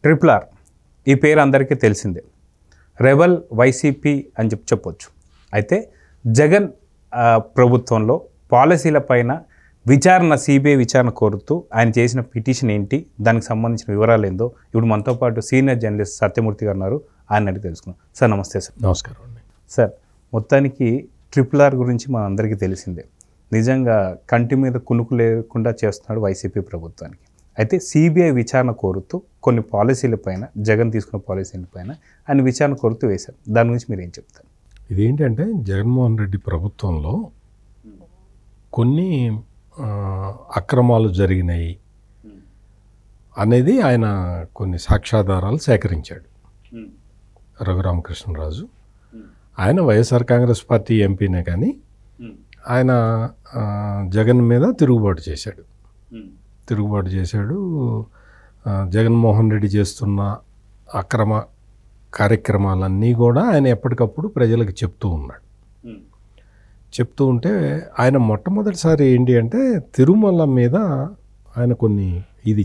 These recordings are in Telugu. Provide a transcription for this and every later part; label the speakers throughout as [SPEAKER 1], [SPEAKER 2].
[SPEAKER 1] ట్రిపుల్ ఆర్ ఈ పేరు అందరికీ తెలిసిందే. రెబల్ వైసీపీ అని చెప్పొచ్చు. అయితే జగన్ ప్రభుత్వంలో పాలసీల పైన విచారణ, సిబిఐ విచారణ కోరుతూ ఆయన చేసిన పిటిషన్ ఏంటి, దానికి సంబంధించిన వివరాలు ఏందో ఇప్పుడు మనతో పాటు సీనియర్ జర్నలిస్ట్ సత్యమూర్తి గారు ఉన్నారు. ఆయన అడిగి తెలుసుకున్నాం. సార్ నమస్తే. సార్
[SPEAKER 2] నమస్కారం అండి.
[SPEAKER 1] సార్, మొత్తానికి ట్రిపుల్ ఆర్ గురించి మన అందరికీ తెలిసిందే. నిజంగా కంటి మీద కునుకు లేకుండా చేస్తున్నాడు వైసీపీ ప్రభుత్వానికి. అయితే సిబిఐ విచారణ కోరుతూ కొన్ని పాలసీల పైన, జగన్ తీసుకున్న పాలసీల పైన ఆయన విచారణ కోరుతూ వేశారు. దాని గురించి మీరు ఏం చెప్తారు?
[SPEAKER 2] ఇదేంటంటే జగన్మోహన్ రెడ్డి ప్రభుత్వంలో కొన్ని అక్రమాలు జరిగినాయి అనేది ఆయన కొన్ని సాక్ష్యాధారాలు సేకరించాడు. రఘురామకృష్ణరాజు ఆయన వైఎస్ఆర్ కాంగ్రెస్ పార్టీ ఎంపీనే, కానీ ఆయన జగన్ మీద తిరుగుబాటు చేశాడు. జగన్మోహన్ రెడ్డి చేస్తున్న అక్రమ కార్యక్రమాలన్నీ కూడా ఆయన ఎప్పటికప్పుడు ప్రజలకు చెప్తూ ఉంటే ఆయన మొట్టమొదటిసారి ఏంటి అంటే తిరుమల మీద ఆయన కొన్ని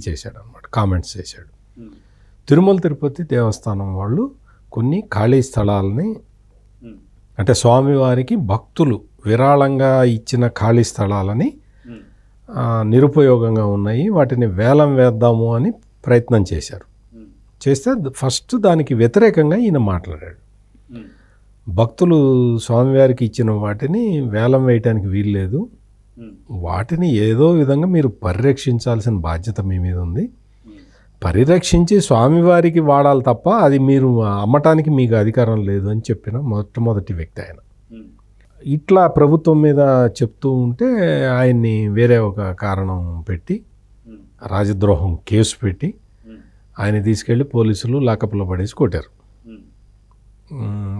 [SPEAKER 2] చేశాడు అన్నమాట, కామెంట్స్ చేశాడు. తిరుమల తిరుపతి దేవస్థానం వాళ్ళు కొన్ని ఖాళీ స్థలాలని, అంటే స్వామివారికి భక్తులు విరాళంగా ఇచ్చిన ఖాళీ స్థలాలని నిరుపయోగంగా ఉన్నాయి, వాటిని వేలం వేద్దాము అని ప్రయత్నం చేస్తే ఫస్ట్ దానికి వ్యతిరేకంగా ఈయన మాట్లాడాడు. భక్తులు స్వామివారికి ఇచ్చిన వాటిని వేలం వేయటానికి వీల్లేదు, వాటిని ఏదో విధంగా మీరు పరిరక్షించాల్సిన బాధ్యత మీ మీద ఉంది, పరిరక్షించి స్వామివారికి వాడాలి తప్ప అది మీరు అమ్మటానికి మీకు అధికారం లేదు అని చెప్పిన మొట్టమొదటి వ్యక్తి ఆయన. ఇట్లా ప్రభుత్వం మీద చెప్తూ ఉంటే ఆయన్ని వేరే ఒక కారణం పెట్టి రాజద్రోహం కేసు పెట్టి ఆయన తీసుకెళ్ళి పోలీసులు లాకప్లో పడేసి కొట్టారు,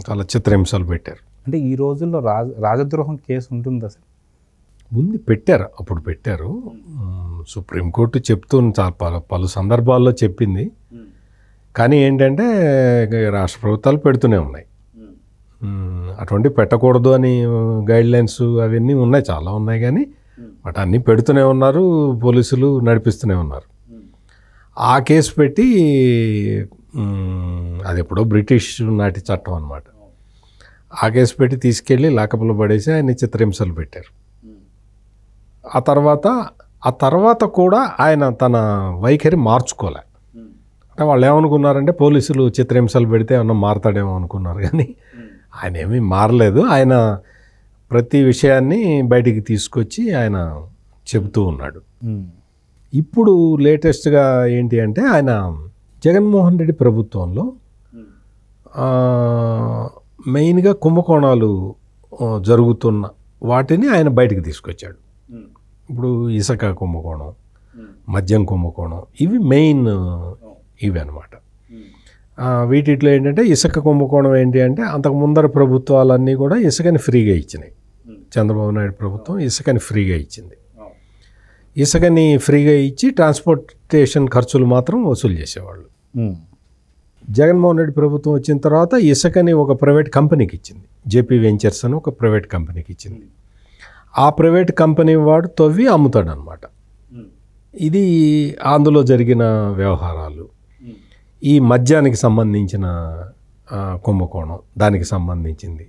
[SPEAKER 2] చాలా చిత్రహింసలు పెట్టారు.
[SPEAKER 1] అంటే ఈ రోజుల్లో రాజద్రోహం కేసు ఉంటుందా సార్?
[SPEAKER 2] ముందు అప్పుడు పెట్టారు. సుప్రీంకోర్టు పలు సందర్భాల్లో చెప్పింది, కానీ ఏంటంటే రాష్ట్ర ప్రభుత్వాలు పెడుతూనే ఉన్నాయి. అటువంటి పెట్టకూడదు అని గైడ్లైన్స్ అవన్నీ ఉన్నాయి, చాలా ఉన్నాయి, కానీ వాటి అన్నీ పెడుతూనే ఉన్నారు, పోలీసులు నడిపిస్తూనే ఉన్నారు. ఆ కేసు పెట్టి, అది ఎప్పుడో బ్రిటిష్ నాటి చట్టం అన్నమాట, ఆ కేసు పెట్టి తీసుకెళ్ళి లాకప్లో పడేసి ఆయన చిత్రహింసలు పెట్టారు. ఆ తర్వాత కూడా ఆయన తన వైఖరి మార్చుకోలే. అంటే వాళ్ళు ఏమనుకున్నారంటే పోలీసులు చిత్రహింసలు పెడితే ఏమన్నా మారతాడేమో అనుకున్నారు, కానీ ఆయన ఏమీ మారలేదు. ఆయన ప్రతి విషయాన్ని బయటికి తీసుకొచ్చి ఆయన చెబుతూ ఉన్నాడు. ఇప్పుడు లేటెస్ట్గా ఏంటి అంటే ఆయన జగన్మోహన్ రెడ్డి ప్రభుత్వంలో మెయిన్గా కుంభకోణాలు జరుగుతున్న వాటిని ఆయన బయటికి తీసుకొచ్చాడు. ఇప్పుడు ఇసుక కుంభకోణం, మద్యం కుంభకోణం, ఇవి మెయిన్ ఇవి అన్నమాట. వీటిలో ఏంటంటే ఇసుక కుంభకోణం ఏంటి అంటే అంతకు ముందర ప్రభుత్వాలన్నీ కూడా ఇసుకని ఫ్రీగా ఇచ్చినాయి. చంద్రబాబు నాయుడు ప్రభుత్వం ఇసుకని ఫ్రీగా ఇచ్చింది. ఇసుకని ఫ్రీగా ఇచ్చి ట్రాన్స్పోర్టేషన్ ఖర్చులు మాత్రం వసూలు చేసేవాళ్ళు. జగన్మోహన్ రెడ్డి ప్రభుత్వం వచ్చిన తర్వాత ఇసుకని ఒక ప్రైవేట్ కంపెనీకి ఇచ్చింది, జేపీ వెంచర్స్ అని ఒక ప్రైవేట్ కంపెనీకి ఇచ్చింది. ఆ ప్రైవేట్ కంపెనీ వాడు తవ్వి అమ్ముతాడు అన్నమాట. ఇది అందులో జరిగిన వ్యవహారాలు. ఈ మద్యానికి సంబంధించిన కుంభకోణం, దానికి సంబంధించింది,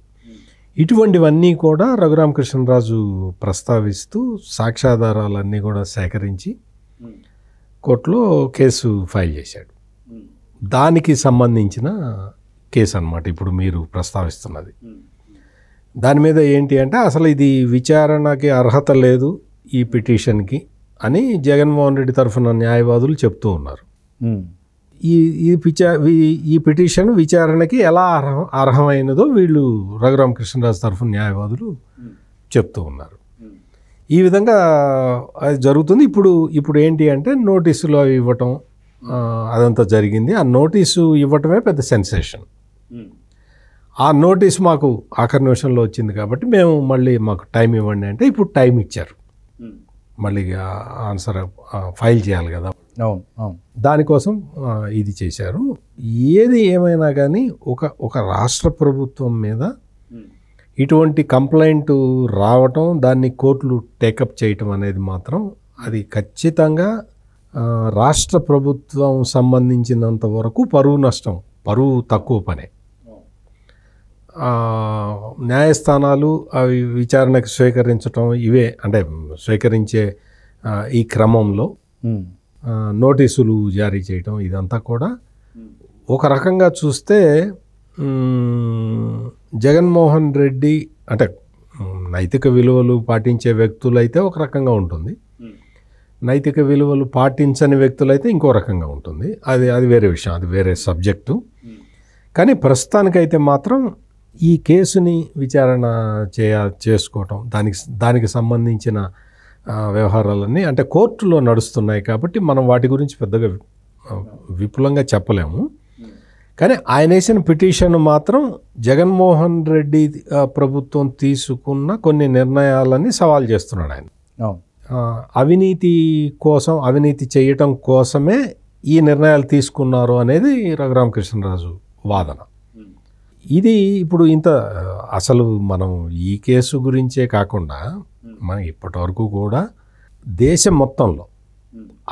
[SPEAKER 2] ఇటువంటివన్నీ కూడా రఘురామకృష్ణరాజు ప్రస్తావిస్తూ సాక్ష్యాధారాలన్నీ కూడా సేకరించి కోర్టులో కేసు ఫైల్ చేశాడు. దానికి సంబంధించిన కేసు అన్నమాట ఇప్పుడు మీరు ప్రస్తావిస్తున్నది. దాని మీద ఏంటి అంటే అసలు ఇది విచారణకి అర్హత లేదు ఈ పిటిషన్కి అని జగన్మోహన్ రెడ్డి తరఫున న్యాయవాదులు చెప్తూ ఉన్నారు. ఈ పిటిషన్ విచారణకి ఎలా అర్హమైనదో వీళ్ళు రఘురామకృష్ణరాజు తరఫున న్యాయవాదులు చెప్తూ ఉన్నారు. ఈ విధంగా అది జరుగుతుంది. ఇప్పుడు ఏంటి అంటే నోటీసులు అవి ఇవ్వటం, అదంతా జరిగింది. ఆ నోటీసు ఇవ్వటమే పెద్ద సెన్సేషన్. ఆ నోటీస్ మాకు ఆఖరి నిమిషంలో వచ్చింది కాబట్టి మేము మళ్ళీ మాకు టైం ఇవ్వండి అంటే ఇప్పుడు టైం ఇచ్చారు. మళ్ళీ ఆన్సర్ ఫైల్ చేయాలి కదా, దానికోసం ఇది చేశారు. ఏది ఏమైనా కానీ ఒక రాష్ట్ర ప్రభుత్వం మీద ఇటువంటి కంప్లైంట్ రావటం, దాన్ని కోర్టులు టేకప్ చేయటం అనేది మాత్రం అది ఖచ్చితంగా రాష్ట్ర ప్రభుత్వం సంబంధించినంత వరకు పరువు నష్టం, పరువు తక్కువ పనే. న్యాయస్థానాలు అవి విచారణకు స్వీకరించడం ఇవే, అంటే స్వీకరించే ఈ క్రమంలో నోటీసులు జారీ చేయటం ఇదంతా కూడా ఒక రకంగా చూస్తే జగన్మోహన్ రెడ్డి అంటే నైతిక విలువలు పాటించే వ్యక్తులైతే ఒక రకంగా ఉంటుంది, నైతిక విలువలు పాటించని వ్యక్తులైతే ఇంకో రకంగా ఉంటుంది. అది వేరే విషయం, అది వేరే సబ్జెక్టు. కానీ ప్రస్తుతానికైతే మాత్రం ఈ కేసుని విచారణ చేసుకోవటం, దానికి సంబంధించిన వ్యవహారాలన్నీ అంటే కోర్టులో నడుస్తున్నాయి కాబట్టి మనం వాటి గురించి పెద్దగా విపులంగా చెప్పలేము. కానీ ఆయన వేసిన పిటిషన్ మాత్రం జగన్మోహన్ రెడ్డి ప్రభుత్వం తీసుకున్న కొన్ని నిర్ణయాలని సవాల్ చేస్తున్నాడు ఆయన. అవినీతి కోసం, అవినీతి చేయటం కోసమే ఈ నిర్ణయాలు తీసుకున్నారు అనేది రఘురామకృష్ణరాజు వాదన. ఇది ఇప్పుడు అసలు మనం ఈ కేసు గురించే కాకుండా మనం ఇప్పటివరకు కూడా దేశం మొత్తంలో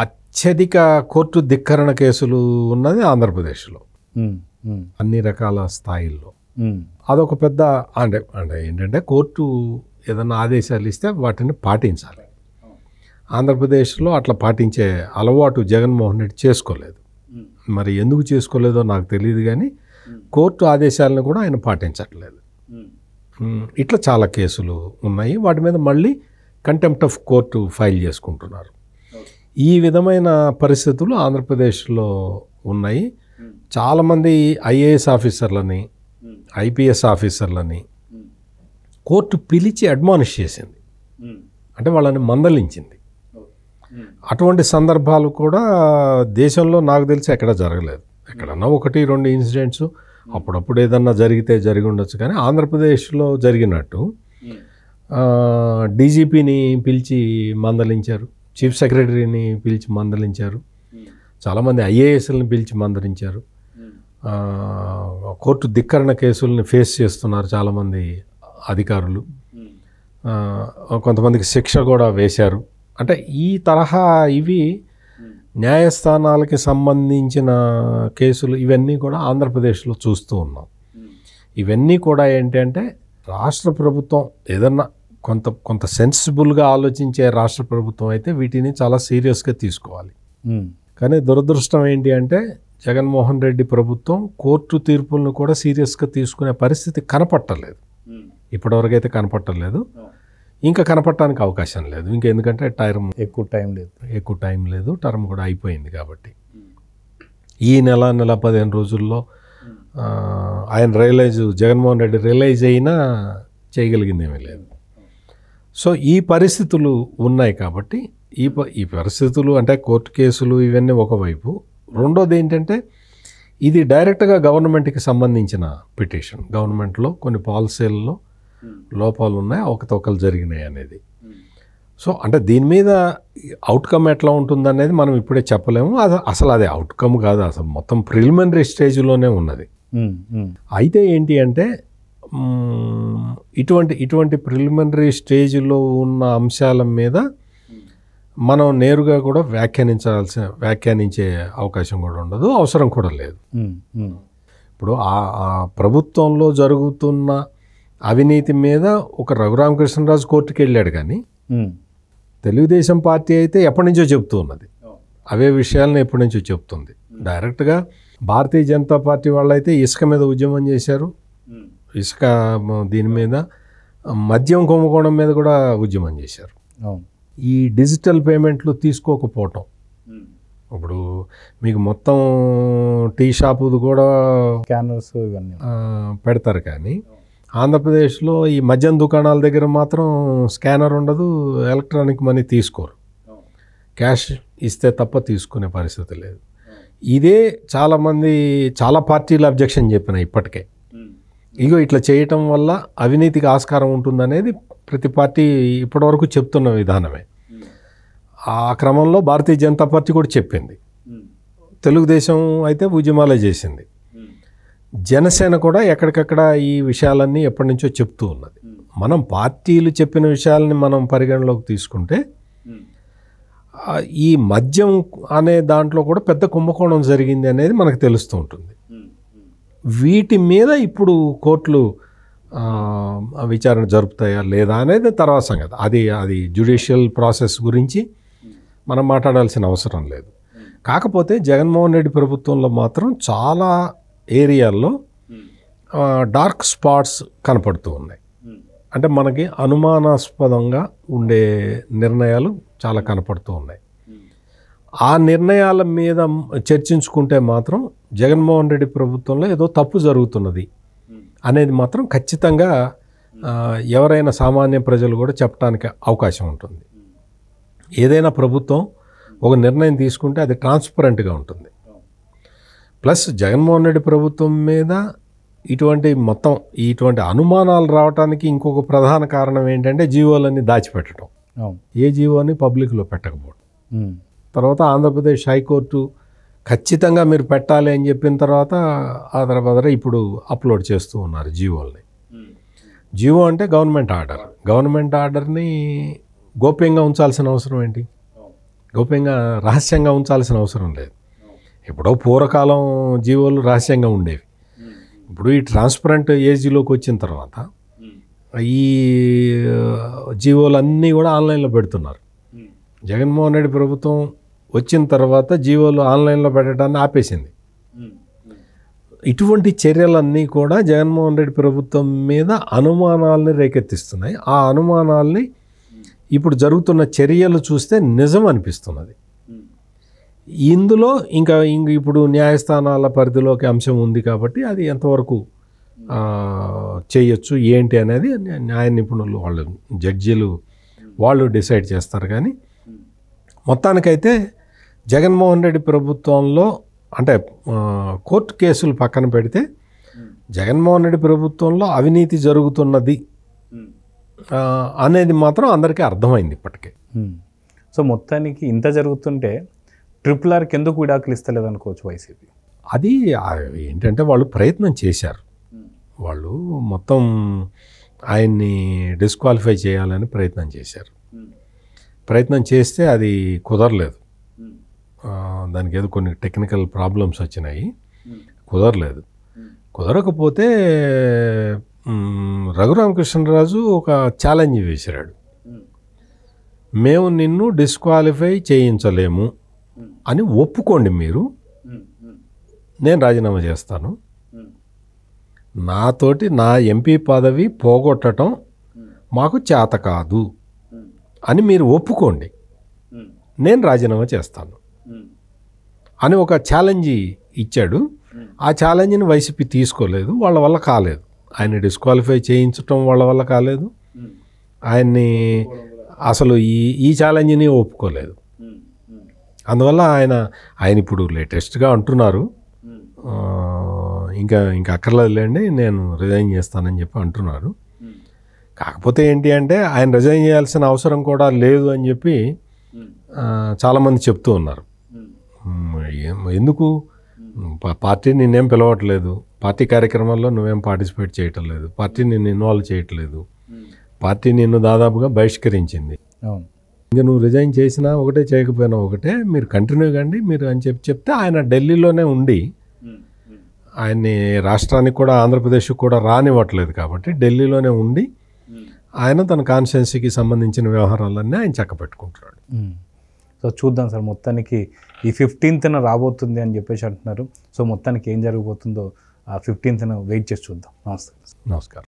[SPEAKER 2] అత్యధిక కోర్టు ధిక్కరణ కేసులు ఉన్నది ఆంధ్రప్రదేశ్లో, అన్ని రకాల స్థాయిల్లో. అదొక పెద్ద అంటే ఏంటంటే కోర్టు ఏదైనా ఆదేశాలు ఇస్తే వాటిని పాటించాలి. ఆంధ్రప్రదేశ్లో అట్లా పాటించే అలవాటు జగన్మోహన్ రెడ్డి చేసుకోలేదు. మరి ఎందుకు చేసుకోలేదో నాకు తెలియదు, కానీ కోర్టు ఆదేశాలను కూడా ఆయన పాటించట్లేదు. ఇట్లా చాలా కేసులు ఉన్నాయి, వాటి మీద మళ్ళీ కంటెంప్ట్ ఆఫ్ కోర్టు ఫైల్ చేసుకుంటున్నారు. ఈ విధమైన పరిస్థితులు ఆంధ్రప్రదేశ్లో ఉన్నాయి. చాలామంది ఐఏఎస్ ఆఫీసర్లని, ఐపీఎస్ ఆఫీసర్లని కోర్టు పిలిచి అడ్మానిష్ చేసింది, అంటే వాళ్ళని మందలించింది. అటువంటి సందర్భాలు కూడా దేశంలో నాకు తెలిసి ఎక్కడ జరగలేదు. ఎక్కడన్నా 1-2 ఇన్సిడెంట్స్ అప్పుడప్పుడు ఏదన్నా జరిగి ఉండొచ్చు. కానీ ఆంధ్రప్రదేశ్లో జరిగినట్టు డీజీపీని పిలిచి మందలించారు, చీఫ్ సెక్రటరీని పిలిచి మందలించారు, చాలామంది ఐఏఎస్ని పిలిచి మందలించారు. కోర్టు ధిక్కరణ కేసుల్ని ఫేస్ చేస్తున్నారు చాలామంది అధికారులు, కొంతమందికి శిక్ష కూడా వేశారు. అంటే ఈ తరహా ఇవి న్యాయస్థానాలకి సంబంధించిన కేసులు ఇవన్నీ కూడా ఆంధ్రప్రదేశ్లో చూస్తూ ఉన్నాం. ఇవన్నీ కూడా ఏంటంటే రాష్ట్ర ప్రభుత్వం ఏదన్నా కొంత సెన్సిబుల్గా ఆలోచించే రాష్ట్ర ప్రభుత్వం అయితే వీటిని చాలా సీరియస్గా తీసుకోవాలి. కానీ దురదృష్టం ఏంటి అంటే జగన్మోహన్ రెడ్డి ప్రభుత్వం కోర్టు తీర్పులను కూడా సీరియస్గా తీసుకునే పరిస్థితి కనపట్టలేదు, ఇప్పటివరకైతే కనపట్టలేదు, ఇంకా కనపడటానికి అవకాశం లేదు. ఇంకా ఎందుకంటే ఎక్కువ టైం లేదు, టర్మ్ కూడా అయిపోయింది కాబట్టి. ఈ నెల 15 రోజుల్లో ఆయన జగన్మోహన్ రెడ్డి రియలైజ్ అయినా చేయగలిగింది ఏమీ లేదు. సో ఈ పరిస్థితులు ఉన్నాయి కాబట్టి ఈ పరిస్థితులు అంటే కోర్టు కేసులు ఇవన్నీ ఒకవైపు, రెండోది ఏంటంటే ఇది డైరెక్ట్గా గవర్నమెంట్కి సంబంధించిన పిటిషన్. గవర్నమెంట్లో కొన్ని పాలసీలలో లోపాలు ఉన్నాయి, అవకతవకలు జరిగినాయి అనేది. సో అంటే దీని మీద అవుట్కమ్ ఎట్లా ఉంటుందనేది మనం ఇప్పుడే చెప్పలేము. అసలు అది అవుట్కమ్ కాదు, అసలు మొత్తం ప్రిలిమినరీ స్టేజ్లోనే ఉన్నది. అయితే ఏంటి అంటే ఇటువంటి ప్రిలిమినరీ ఉన్న అంశాల మీద మనం నేరుగా కూడా వ్యాఖ్యానించే అవకాశం కూడా ఉండదు, అవసరం కూడా లేదు. ఇప్పుడు ఆ ప్రభుత్వంలో జరుగుతున్న అవినీతి మీద ఒక రఘురామకృష్ణరాజు కోర్టుకి వెళ్ళాడు, కానీ తెలుగుదేశం పార్టీ అయితే ఎప్పటి నుంచో చెప్తూ ఉన్నది, అవే విషయాలను ఎప్పటి నుంచో చెప్తుంది. డైరెక్ట్గా భారతీయ జనతా పార్టీ వాళ్ళైతే ఇసుక మీద ఉద్యమం చేశారు, ఇసుక దీని మీద, మద్యం కుంభకోణం మీద కూడా ఉద్యమం చేశారు. ఈ డిజిటల్ పేమెంట్లు తీసుకోకపోవటం, ఇప్పుడు మీకు మొత్తం టీ షాపుది కూడా
[SPEAKER 1] స్కానర్స్ ఇవన్నీ
[SPEAKER 2] పెడతారు, కానీ ఆంధ్రప్రదేశ్లో ఈ మద్యం దుకాణాల దగ్గర మాత్రం స్కానర్ ఉండదు, ఎలక్ట్రానిక్ మనీ తీసుకోరు, క్యాష్ ఇస్తే తప్ప తీసుకునే పరిస్థితి లేదు. ఇదే చాలా పార్టీలు అబ్జెక్షన్ చెప్పినాయి ఇప్పటికే. ఇట్లా చేయటం వల్ల అవినీతికి ఆస్కారం ఉంటుందనేది ప్రతి పార్టీ ఇప్పటివరకు చెప్తున్న విధానమే. ఆ క్రమంలో భారతీయ జనతా పార్టీ కూడా చెప్పింది, తెలుగుదేశం అయితే ఉద్యమాలే చేసింది, జనసేన కూడా ఎక్కడికక్కడ ఈ విషయాలన్నీ ఎప్పటి నుంచో చెప్తూ ఉన్నది. మనం పార్టీలు చెప్పిన విషయాలని మనం పరిగణలోకి తీసుకుంటే ఈ మద్యం అనే దాంట్లో కూడా పెద్ద కుంభకోణం జరిగింది అనేది మనకు తెలుస్తూ ఉంటుంది. వీటి మీద ఇప్పుడు కోర్టులు విచారణ జరుపుతాయా లేదా అనేది తర్వాత సంగతి. అది జ్యుడిషియల్ ప్రాసెస్ గురించి మనం మాట్లాడాల్సిన అవసరం లేదు. కాకపోతే జగన్మోహన్ రెడ్డి ప్రభుత్వంలో మాత్రం చాలా ఏరియాల్లో డార్క్ స్పాట్స్ కనపడుతూ ఉన్నాయి. అంటే మనకి అనుమానాస్పదంగా ఉండే నిర్ణయాలు చాలా కనపడుతూ ఉన్నాయి. ఆ నిర్ణయాల మీద చర్చించుకుంటే మాత్రం జగన్మోహన్ రెడ్డి ప్రభుత్వంలో ఏదో తప్పు జరుగుతున్నది అనేది మాత్రం ఖచ్చితంగా ఎవరైనా సామాన్య ప్రజలు కూడా చెప్పడానికి అవకాశం ఉంటుంది. ఏదైనా ప్రభుత్వం ఒక నిర్ణయం తీసుకుంటే అది ట్రాన్స్పరెంట్గా ఉంటుంది. ప్లస్ జగన్మోహన్ రెడ్డి ప్రభుత్వం మీద ఇటువంటి అనుమానాలు రావడానికి ఇంకొక ప్రధాన కారణం ఏంటంటే జీవోలన్నీ దాచిపెట్టడం. ఏ జీవోని పబ్లిక్లో పెట్టకపోవడం. తర్వాత ఆంధ్రప్రదేశ్ హైకోర్టు ఖచ్చితంగా మీరు పెట్టాలి అని చెప్పిన తర్వాత ఆదర ఇప్పుడు అప్లోడ్ చేస్తూ ఉన్నారు జీవోల్ని. జీవో అంటే గవర్నమెంట్ ఆర్డర్. గవర్నమెంట్ ఆర్డర్ని గోప్యంగా ఉంచాల్సిన అవసరం ఏంటి? గోప్యంగా రహస్యంగా ఉంచాల్సిన అవసరం లేదు. ఎప్పుడో పూర్వకాలం జీవోలు రహస్యంగా ఉండేవి. ఇప్పుడు ఈ ట్రాన్స్పరెంట్ ఏజీలోకి వచ్చిన తర్వాత ఈ జీవోలన్నీ కూడా ఆన్లైన్లో పెడుతున్నారు. జగన్మోహన్ రెడ్డి ప్రభుత్వం వచ్చిన తర్వాత జీవోలు ఆన్లైన్లో పెట్టడాన్ని ఆపేసింది. ఇటువంటి చర్యలన్నీ కూడా జగన్మోహన్ రెడ్డి ప్రభుత్వం మీద అనుమానాలని రేకెత్తిస్తున్నాయి. ఆ అనుమానాల్ని ఇప్పుడు జరుగుతున్న చర్యలు చూస్తే నిజం అనిపిస్తున్నది. ఇందులో ఇంక ఇప్పుడు న్యాయస్థానాల పరిధిలోకి అంశం ఉంది కాబట్టి అది ఎంతవరకు చేయొచ్చు ఏంటి అనేది న్యాయ నిపుణులు జడ్జీలు వాళ్ళు డిసైడ్ చేస్తారు. కానీ మొత్తానికైతే జగన్మోహన్ రెడ్డి ప్రభుత్వంలో అంటే కోర్టు కేసులు పక్కన పెడితే జగన్మోహన్ రెడ్డి ప్రభుత్వంలో అవినీతి జరుగుతున్నది అనేది మాత్రం అందరికీ అర్థమైంది ఇప్పటికే.
[SPEAKER 1] సో మొత్తానికి ఇంత జరుగుతుంటే RRRకి ఎందుకు విడాకులు ఇస్తలేదు అనుకోవచ్చు వైసీపీ?
[SPEAKER 2] అది ఏంటంటే వాళ్ళు ప్రయత్నం చేశారు. వాళ్ళు మొత్తం ఆయన్ని డిస్క్వాలిఫై చేయాలని ప్రయత్నం చేశారు. ప్రయత్నం చేస్తే అది కుదరలేదు. దానికి ఏదో కొన్ని టెక్నికల్ ప్రాబ్లమ్స్ వచ్చినాయి, కుదరలేదు. కుదరకపోతే రఘురామకృష్ణరాజు ఒక ఛాలెంజ్ వేశాడు. మేము నిన్ను డిస్క్వాలిఫై చేయించలేము అని ఒప్పుకోండి మీరు, నేను రాజీనామా చేస్తాను. నాతోటి నా ఎంపీ పదవి పోగొట్టడం మాకు చేత కాదు అని మీరు ఒప్పుకోండి, నేను రాజీనామా చేస్తాను అని ఒక ఛాలెంజ్ ఇచ్చాడు. ఆ ఛాలెంజ్ని వైసీపీ తీసుకోలేదు, వాళ్ళ వల్ల కాలేదు. ఆయన డిస్క్వాలిఫై చేయించటం వాళ్ళ వల్ల కాలేదు, ఆయన్ని అసలు ఈ ఛాలెంజ్ని ఒప్పుకోలేదు. అందువల్ల ఆయన ఇప్పుడు లేటెస్ట్గా అంటున్నారు ఇంకా అక్కర్లేదులేండి నేను రిజైన్ చేస్తానని చెప్పి అంటున్నారు. కాకపోతే ఏంటి అంటే ఆయన రిజైన్ చేయాల్సిన అవసరం కూడా లేదు అని చెప్పి చాలామంది చెప్తూ ఉన్నారు. ఎందుకు పార్టీ నిన్నేం పిలవట్లేదు, పార్టీ కార్యక్రమాల్లో నువ్వేం పార్టిసిపేట్ చేయటం లేదు, పార్టీ నిన్ను ఇన్వాల్వ్ చేయట్లేదు, పార్టీ నిన్ను దాదాపుగా బహిష్కరించింది. ఇంకా నువ్వు రిజైన్ చేసినా ఒకటే చేయకపోయినా ఒకటే, మీరు కంటిన్యూ కండి మీరు అని చెప్తే ఆయన ఢిల్లీలోనే ఉండి ఆయన్ని రాష్ట్రానికి కూడా ఆంధ్రప్రదేశ్కి కూడా రానివ్వట్లేదు కాబట్టి ఢిల్లీలోనే ఉండి ఆయన తన కాన్స్టిట్యున్సీకి సంబంధించిన వ్యవహారాలన్నీ ఆయన చక్కబెట్టుకుంటున్నాడు.
[SPEAKER 1] సో చూద్దాం సార్, మొత్తానికి ఈ 15th రాబోతుంది అని చెప్పేసి అంటున్నారు. సో మొత్తానికి ఏం జరగబోతుందో ఆ 15th వెయిట్ చేసి చూద్దాం. నమస్కారం.